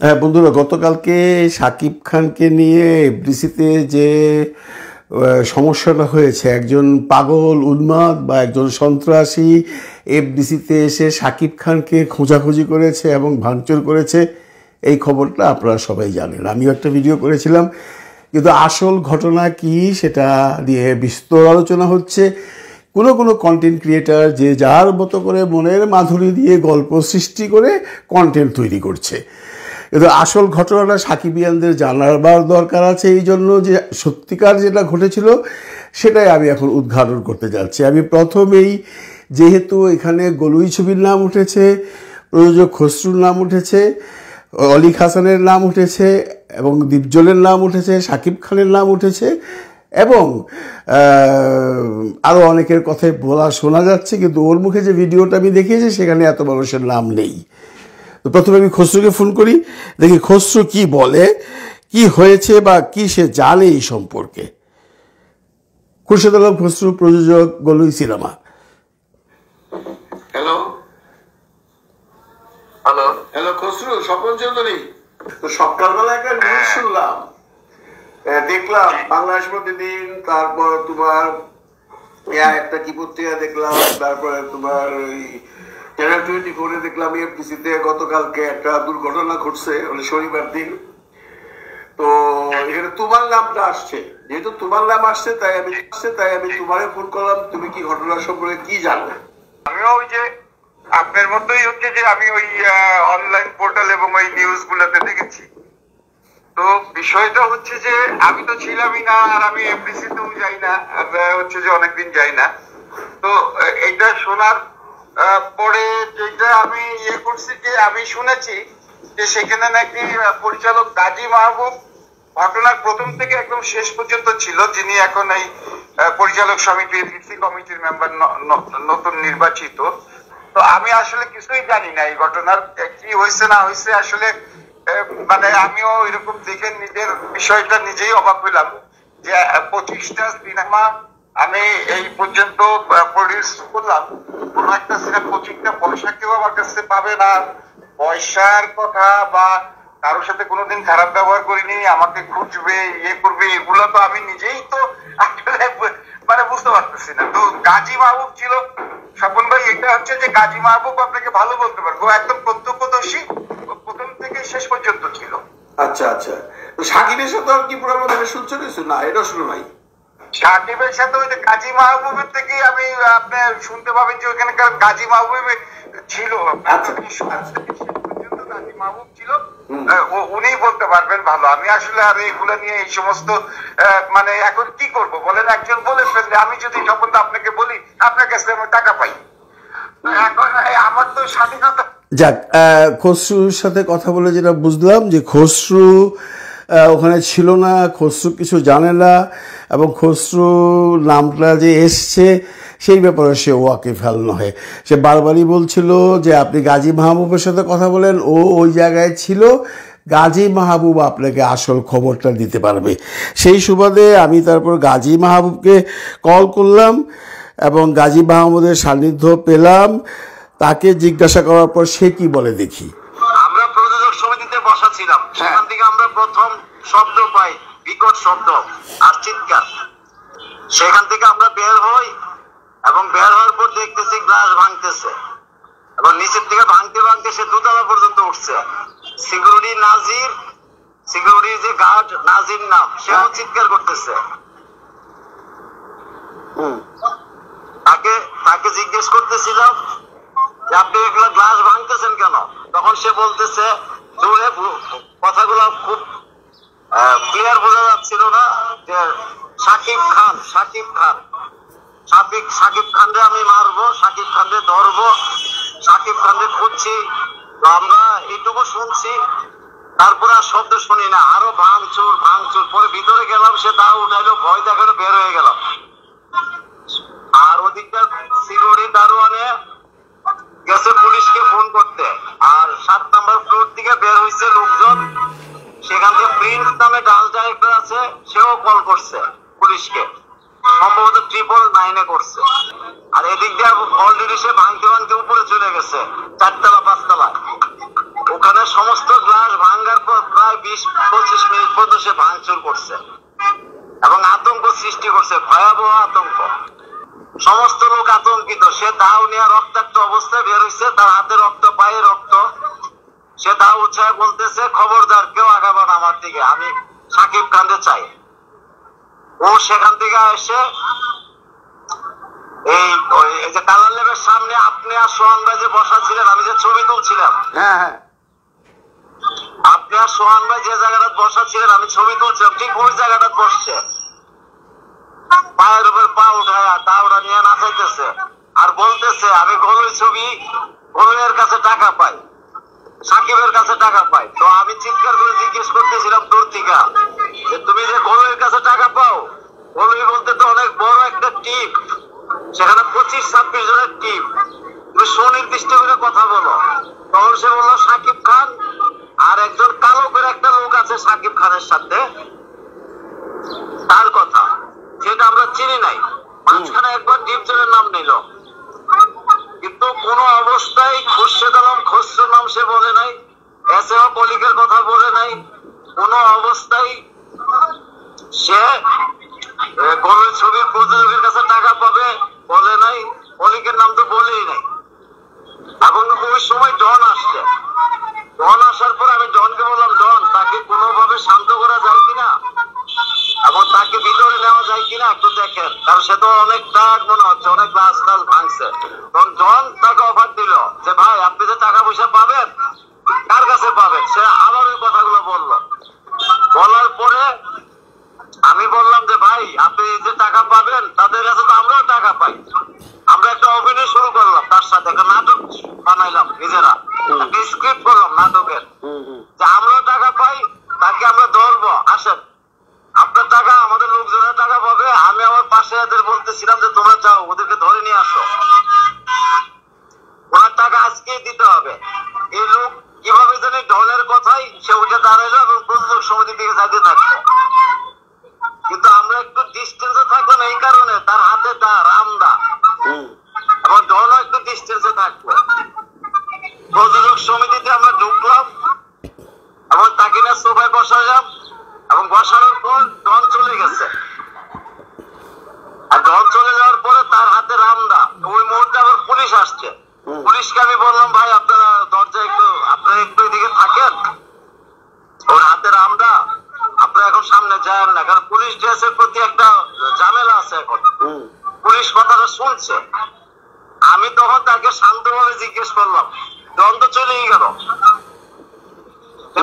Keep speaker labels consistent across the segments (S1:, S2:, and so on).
S1: হ্যাঁ বন্ধুরা, গতকালকে শাকিব খানকে নিয়ে এফডিসিতে যে সমস্যাটা হয়েছে, একজন পাগল উন্মাদ বা একজন সন্ত্রাসী এফডিসিতে এসে শাকিব খানকে খোঁজাখুঁজি করেছে এবং ভাঙচুর করেছে, এই খবরটা আপনারা সবাই জানেন। আমিও একটা ভিডিও করেছিলাম, কিন্তু আসল ঘটনা কি সেটা নিয়ে বিস্তর আলোচনা হচ্ছে। কোনো কন্টেন্ট ক্রিয়েটার যে যার মতো করে মনের মাধুরী দিয়ে গল্প সৃষ্টি করে কন্টেন্ট তৈরি করছে, কিন্তু আসল ঘটনাটা সাকিবিয়ানদের জানাবার দরকার আছে। এই জন্য যে সত্যিকার যেটা ঘটেছিল সেটাই আমি এখন উদ্ঘাটন করতে যাচ্ছি। আমি প্রথমেই, যেহেতু এখানে গলুই ছবির নাম উঠেছে, প্রযোজক খসরুর নাম উঠেছে, অলিক হাসানের নাম উঠেছে এবং দীপজলের নাম উঠেছে, শাকিব খানের নাম উঠেছে এবং আরও অনেকের কথাই বলা শোনা যাচ্ছে, কিন্তু ওর মুখে যে ভিডিওটা আমি দেখিয়েছি সেখানে এত মানুষের নাম নেই। তো প্রথমে আমি খসরুকে ফোন করি, দেখি খসরু কি বলে, কি হয়েছে বা কি সে জানে এই সম্পর্কে। খুরশেদ আলম খসরু, প্রযোজক, গলুই সিনেমা।
S2: Hello hello hello Khasru, Swapan Chowdhury. তো সকালবেলা একটা নিউজ শুনলাম, দেখলাম বাংলাদেশ প্রতিদিন, তারপর তোমার একটা কি পত্রিকা দেখলাম, তারপরে তোমার ওই চ্যানেল 24-এ দেখলাম এফডিসিতে গতকালকে একটা দুর্ঘটনা ঘটছে, শনিবার দিন। তো এখানে তোমার নামটা আসছে, যেহেতু তোমার নাম আসছে তাই আমি তোমারে ফোন করলাম। তুমি কি ঘটনা সম্পর্কে কি জানো?
S3: আমিও ওই যে আপনার মতোই হচ্ছে যে আমি ওই অনলাইন পোর্টাল এবং ওই নিউজ গুলোতে দেখেছি। তো বিষয়টা হচ্ছে যে আমি তো ছিলামই না, আর আমি এফডিসিতেও যাই না, হচ্ছে যে অনেকদিন যাই না। তো এটা শোনার পরে যেটা আমি করছি যে আমি শুনেছি যে সেখানে নাকি পরিচালক গাজী মাহবুব ঘটনার প্রথম থেকে একদম শেষ পর্যন্ত ছিল, যিনি এখন এই পরিচালক সমিতির কমিটির মেম্বার, নতুন নির্বাচিত। তো আমি আসলে কিছুই জানি না এই ঘটনার কি হয়েছে না হয়েছে। আসলে মানে আমিও এরকম দেখে নিজের বিষয়টা নিজেই অবাক হইলাম যে 25টা সিনেমা আমি এই পর্যন্ত প্রডিউস করলাম, কোন একটা সিনেমা 25টা পয়সা কেউ আমার কাছে পাবে না, পয়সার কথা বা কারোর সাথে কোনোদিন খারাপ ব্যবহার করিনি, আমাকে খুঁজবে, করবে, এগুলো তো আমি নিজেই তো আসলে মানে বুঝতে পারতেছি না। তো গাজী মাহবুব ছিল, স্বপন ভাই, এটা হচ্ছে যে গাজী মাহবুব আপনাকে ভালো বলতে পারবো, একদম প্রত্যক্ষদর্শী, প্রথম থেকে শেষ পর্যন্ত ছিল।
S2: আচ্ছা আচ্ছা, তো সাকিবের সাথে আর কি পুরো শুনছো কিছু? না, এটা শুনো নাই।
S3: সাকিবের সাথে ওই যে গাজী মাহবুবের থেকে আমি আপনি শুনতে পাবেন যে ওখানকার গাজী মাহবুব ছিল, গাজী মাহবুব ছিল, উনি বলতে পারবেন ভালো। আমি আসলে আর এগুলো নিয়ে এই সমস্ত মানে এখন কি করব বলেন, একজন বলে ফেললে আমি যদি সম্বন্ধে আপনাকে বলি আপনার কাছে আমি টাকা পাই, এখন আমার তো স্বাধীনতা।
S1: যাক, খসরুর সাথে কথা বলে যেটা বুঝলাম যে খসরু ওখানে ছিল না, খসরু কিছু জানে না এবং খসরু নামটা যে এসছে সেই ব্যাপারে সে ওয়াকিফাল নয়। সে বারবারই বলছিল যে আপনি গাজী মাহবুবের সাথে কথা বলেন, ও ওই জায়গায় ছিল, গাজী মাহবুব আপনাকে আসল খবরটা দিতে পারবে। সেই সুবাদে আমি তারপর গাজী মাহবুবকে কল করলাম এবং গাজী মাহমুদের সান্নিধ্য পেলাম। তাকে জিজ্ঞাসা করার পর সে কি বলে দেখি।
S3: আমরা প্রযোজক সমিতিতে বসা ছিলাম, সেখান থেকে আমরা প্রথম শব্দ পাই, বিকট শব্দ আর চিৎকার। সেখান থেকে আমরা বের হই এবং বের হওয়ার পর দেখতেছি গ্লাস ভাঙতেছে এবং নিচের থেকে ভাঙতে ভাঙতে সে দোতলা পর্যন্ত উঠছে। সিকিউরিটি যে গার্ড নাজির নাম, সেও চিৎকার করতেছে। তাকে জিজ্ঞেস করতেছিলাম যে আপনি এগুলো গ্লাস ভাঙতেছেন কেন? তখন সে বলতেছে, জোরে কথাগুলো খুব ক্লিয়ার বোঝা যাচ্ছিল না, যে শাকিব খানরে আমি মারবো, শাকিব খানরে ধরবো, শাকিব খানরে খুঁজছি। তো আমরা এইটুকু শুনছি, তারপরে আর শব্দ শুনি না, আরো ভাঙচুর। পরে ভিতরে গেলাম, সে তাও উঠাইলো, ভয় দেখানো, বের হয়ে গেলাম। আর ওদিকটা সিকিউরিটি দারোয়ানে গেছে পুলিশকে ফোন করতে, আর 7 নম্বর ফ্লোর থেকে বের হয়েছে লোকজন, সেখান থেকে প্রিন্স নামে ডাল ডাইরেক্টর আছে, সেও কল করছে পুলিশকে, সম্ভবত 999 করছে। আর এদিক দিয়ে অলরেডি সে ভাঙতে উপরে চলে গেছে 4 তলা 5 তলায়। ওখানে সমস্ত গ্লাস ভাঙার গুছায় বলতেছে, খবরদার কেউ আগাবো না আমার দিকে, আমি সাকিব খানকে চাই। ও সেখান থেকে এসে এই যে কালার ল্যাবের সামনে আপনি আর সোহান ভাই যে বসা ছিলেন, আমি যে ছবি তুলছিলাম,
S1: হ্যাঁ হ্যাঁ,
S3: আপনি আর সোহান ভাই যে জায়গাটা বসা ছিলেন আমি ছবি তুলছিলাম, ঠিক ওই জায়গাটা বসছে, পায়ের উপর পা উঠায় দাওড়া নিয়ে নাচাইতেছে আর বলতেছে আমি গলুই ছবি, গলুয়ের কাছে টাকা পাই, সাকিবের কাছে টাকা পাই। তো আমি চিৎকার করে জিজ্ঞেস করতেছিলাম তোর থেকে যে তুমি যে গলুয়ের কাছে টাকা পাও, গলুই বলতে তো অনেক বড় একটা টিম, সেখানে 25-26 জনের টিম, তুমি সুনির্দিষ্ট করে কথা বলো। তখন সে বললো সাকিব খান আর একজন কালো করে একটা লোক আছে সাকিব খানের সাথে, তার কথা, যেটা আমরা চিনি নাই। মাঝখানে একবার ডিপজনের নাম নিল, কিন্তু কোন অবস্থায় খুরশেদ আলম খসরুর নাম সে বলে নাই, এসএও কলিকের কথা বলে নাই, কোন অবস্থায় সে কোন ছবির প্রযোজকের কাছে টাকা পাবে বলে নাই, কলিকের নাম তো বলেই নাই। এবং ওই সময় ডন আসছে, ডন আসার পর আমি ডনকে বললাম, ডন তাকে কোনোভাবে শান্ত করা যায় কিনা এবং তাকে ভিতরে নেওয়া যায় কিনা একটু দেখেন, কারণ সে তো অনেক টাক মনে হচ্ছে, অনেক গ্লাস টাস ভাঙছে। তখন জন তাকে অফার দিল যে ভাই আপনি যে টাকা পয়সা পাবেন কার কাছে পাবেন, সে আবার ওই কথাগুলো বললো। বলার পরে আমি বললাম যে ভাই আপনি যে টাকা পাবেন তাদের কাছে তো আমরাও টাকা পাই। আমরা একটা অভিনয় শুরু করলাম, তার সাথে একটা নাটক বানাইলাম নিজেরা, একটা স্ক্রিপ্ট করলাম নাটকের, যে আমরাও টাকা পাই, তাকে আমরা ধরবো, আসেন আপনার টাকা আমাদের লোকজনের টাকা পাবে। আমি আমার পাশে এদের বলতেছিলাম যে তোমরা যাও ওদেরকে ধরে নিয়ে আসো, ওনার টাকা আজকেই দিতে হবে। এই লোক কিভাবে জানি ডলের কথাই সে উঠে দাঁড়াইলো এবং প্রযোজক সমিতির দিকে যাইতে থাকলো, কিন্তু আমরা একটু ডিস্টেন্সে থাকলাম এই কারণে তার হাতে দা রামদা এবং ডলও একটু ডিস্টেন্সে থাকলো। প্রযোজক সমিতিতে আমরা ঢুকলাম এবং তাকে না সোফায় বসালাম এবং বসানোর পর ডন চলে গেছে। আর ডন চলে যাওয়ার পরে তার হাতে রামদা, ওই মুহূর্তে আবার পুলিশ আসছে। পুলিশকে আমি বললাম ভাই আপনারা দরজা একটু, আপনারা একটু এদিকে থাকেন, ওর হাতে রামদা, আপনারা এখন সামনে যান না, কারণ পুলিশ ড্রেসের প্রতি একটা ঝামেলা আছে এখন, পুলিশ কথাটা শুনছে। আমি তখন তাকে শান্তভাবে জিজ্ঞেস করলাম, ডন তো চলেই গেল,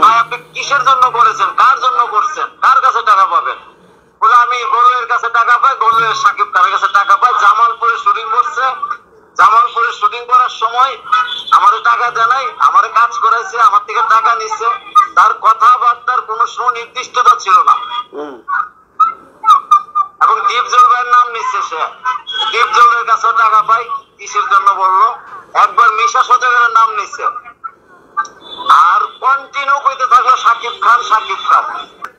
S3: ভাই আপনি কিসের জন্য করেছেন, কার জন্য করছেন, কার কাছে টাকা পাবেন? বলে আমি গলুয়ের কাছে টাকা পাই, গলুয়ের সাকিব খানের কাছে টাকা পাই, জামালপুরে শুটিং করছে, জামালপুরে শুটিং করার সময় আমাদের টাকা দেয় নাই, আমার কাজ করাইছে, আমার থেকে টাকা নিচ্ছে, তার কথাবার্তার কোন সুনির্দিষ্টতা ছিল না। এবং দীপজল ভাইয়ের নাম নিচ্ছে, সে দীপজলের কাছে টাকা পাই, কিসের জন্য বললো, একবার মিশা সজগের নাম নিচ্ছে, আর কন্টিনিউ করতে থাকলো সাকিব খান সাকিব খান।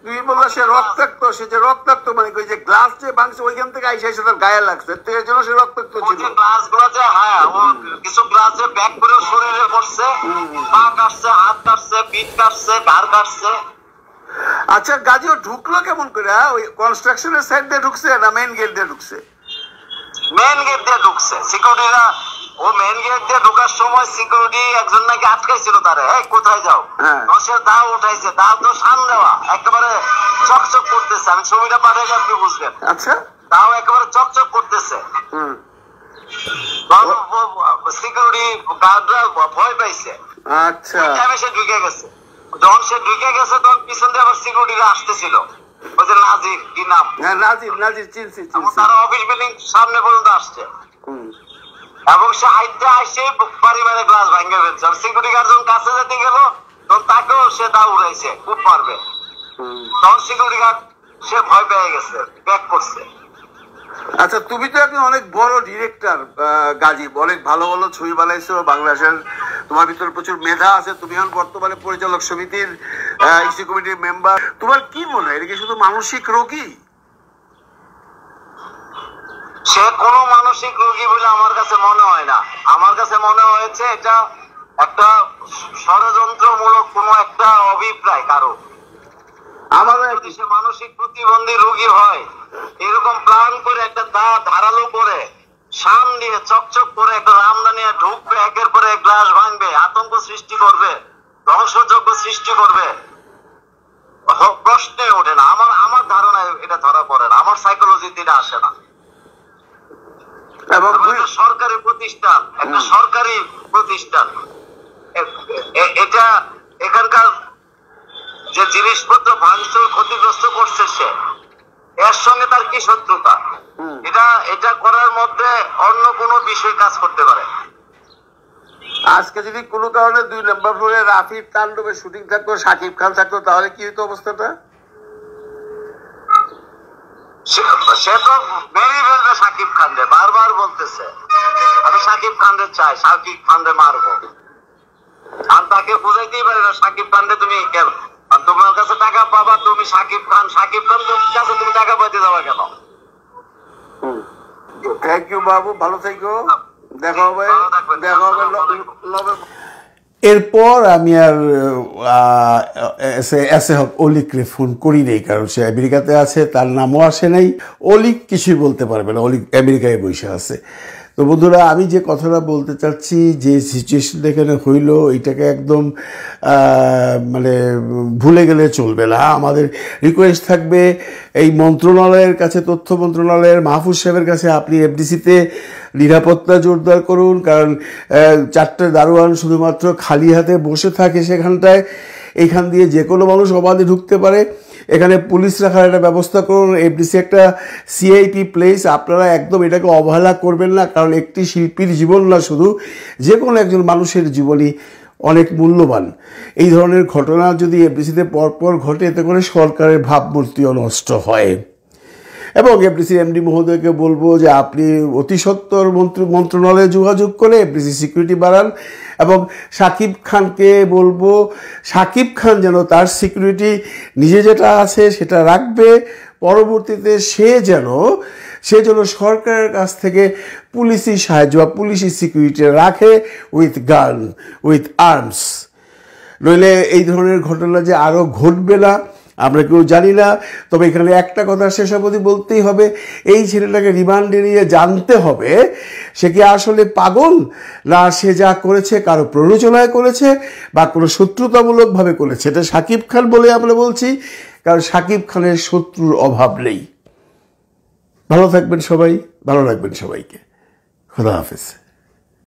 S1: তুই বললো সে রক্তাক্ত, সে যে রক্তাক্ত মানে ওই যে গ্লাস যে ভাঙছে ওইখান থেকে আইসা এসে তার গায়ে লাগছে, তো এর জন্য সে রক্তাক্ত ছিল।
S3: গ্লাস গুলো যে, হ্যাঁ ও কিছু গ্লাসে ব্যাগ করে শরীরে পড়ছে, পা কাটছে, হাত কাটছে, পিঠ কাটছে, ঘাড় কাটছে।
S1: আচ্ছা গাজীও ঢুকলো কেমন করে? ওই কনস্ট্রাকশনের সাইড দিয়ে ঢুকছে না মেইন গেট দিয়ে ঢুকছে?
S3: মেইন গেট দিয়ে ঢুকছে। সিকিউরিটিরা, ও মেইন গেট দিয়ে ঢোকার সময় সিকিউরিটি একজন নাকি আটকাইছিল তারে, এই কোথায় যাও, সে দাও উঠাইছে, দাও তো সান দেওয়া একেবারে চকচক করতেছে, আমি ছবিটা পাঠাইলে আপনি বুঝবেন।
S1: আচ্ছা,
S3: দাও একেবারে চকচক করতেছে। সিকিউরিটি গার্ডরা ভয় পাইছে।
S1: আচ্ছা,
S3: সে ঢুকে গেছে, যখন সে ঢুকে গেছে তখন পিছন দিয়ে আবার সিকিউরিটিরা আসতেছিল, ওই যে নাজির কি নাম,
S1: নাজির, নাজির চিনছি,
S3: তারা অফিস বিল্ডিং সামনে পর্যন্ত আসছে এবং সে হাইটে আসে পরিবারের গ্লাস ভাঙে ফেলছে। সিকিউরিটি গার্ড যখন কাছে যেতে গেল তখন তাকেও সে দা উড়াইছে, খুব পারবে। তখন সিকিউরিটি গার্ড সে ভয় পেয়ে গেছে, ব্যাক করছে।
S1: আচ্ছা, তুমি তো একজন অনেক বড় ডিরেক্টর গাজী, অনেক ভালো ভালো ছবি বানাইছো বাংলাদেশের, তোমার ভিতরে প্রচুর মেধা আছে, তুমি এখন বর্তমানে পরিচালক সমিতির ইসি কমিটির মেম্বার। তোমার কি মনে হয় এটা কি শুধু মানসিক রোগী?
S3: সে কোন মানসিক রোগী বলে আমার কাছে মনে হয় না। আমার কাছে মনে হয়েছে এটা একটা ষড়যন্ত্রমূলক কোন একটা অভিপ্রায় কারো। আমার যদি সে মানসিক প্রতিবন্ধী রোগী হয়, এরকম প্ল্যান করে একটা ধারালো করে সাম দিয়ে চকচক করে একটা রামদা নিয়ে ঢুকবে, একের পরে গ্লাস ভাঙবে, আতঙ্ক সৃষ্টি করবে,
S4: ধ্বংসযজ্ঞ সৃষ্টি করবে প্রশ্নে ওঠে না। আমার ধারণা এটা ধরা পড়ে না, আমার সাইকোলজিতে এটা আসে না।
S2: এবং
S4: সরকারি প্রতিষ্ঠান, একটা সরকারি প্রতিষ্ঠান, এটা এখানকার যে জিনিসপত্র ভাঙচুর ক্ষতিগ্রস্ত করছে সে, এর সঙ্গে তার কি শত্রুতা? এটা করার মধ্যে অন্য কোনো বিষয় কাজ করতে পারে।
S2: আজকে যদি কোনো কারণে 2 নম্বর ফ্লোরে রাফির তাণ্ডবের শুটিং থাকতো, শাকিব খান থাকতো, তাহলে কি হতো অবস্থাটা?
S4: সে তো মেরে ফেলবে শাকিব খানরে, বারবার বলতেছে আমি শাকিব খানরে চাই, শাকিব খানরে মারবো। আর তাকে বুঝাইতেই পারে না শাকিব খানরে তুমি কেন, তোমার কাছে টাকা পাবা তুমি শাকিব খান কাছে তুমি টাকা পাইতে যাবা কেন?
S2: থ্যাংক ইউ বাবু, ভালো থেকো, দেখা হবে।
S1: এরপর আমি আর এসে হক অলিকরে ফোন করি নেই, কারণ সে আমেরিকাতে আছে, তার নামও আসে নাই। অলিক কিছুই বলতে পারবে না, অলিক আমেরিকায় বসে আছে। তো বন্ধুরা, আমি যে কথাটা বলতে চাচ্ছি, যে সিচুয়েশন এখানে হইল, এটাকে একদম মানে ভুলে গেলে চলবে না। আমাদের রিকোয়েস্ট থাকবে এই মন্ত্রণালয়ের কাছে, তথ্য মন্ত্রণালয়ের মাহফুজ সাহেবের কাছে, আপনি এফডিসিতে নিরাপত্তা জোরদার করুন, কারণ 4টে দারোয়ান শুধুমাত্র খালি হাতে বসে থাকে সেখানটায়। এইখান দিয়ে যে কোনো মানুষ অবাধে ঢুকতে পারে। এখানে পুলিশ রাখার একটা ব্যবস্থা করুন। এফডিসি একটা সিআইপি প্লেস, আপনারা একদম এটাকে অবহেলা করবেন না, কারণ একটি শিল্পীর জীবন না, শুধু যে কোনো একজন মানুষের জীবনই অনেক মূল্যবান। এই ধরনের ঘটনা যদি এফডিসিতে পরপর ঘটে, এতে করে সরকারের ভাবমূর্তিও নষ্ট হয়। এবং এফডিসি এমডি মহোদয়কে বলবো যে আপনি অতি সত্বর মন্ত্রণালয়ে যোগাযোগ করে এফডিসি সিকিউরিটি বাড়ান, এবং শাকিব খানকে বলবো শাকিব খান যেন তার সিকিউরিটি নিজে যেটা আছে সেটা রাখবে। পরবর্তীতে সে যেন সরকারের কাছ থেকে পুলিশি সাহায্য বা পুলিশি সিকিউরিটি রাখে, উইথ গান, উইথ আর্মস। নইলে এই ধরনের ঘটনা যে আরও ঘটবে না আমরা কেউ জানি না। তবে এখানে একটা কথা শেষ অবধি বলতেই হবে, এই ছেলেটাকে রিমান্ডে নিয়ে জানতে হবে সে কি আসলে পাগল, না সে যা করেছে কারো প্ররোচনায় করেছে বা কোনো শত্রুতামূলকভাবে করেছে। এটা শাকিব খান বলে আমরা বলছি, কারণ শাকিব খানের শত্রুর অভাব নেই। ভালো থাকবেন সবাই, ভালো রাখবেন সবাইকে। খোদা হাফেজ।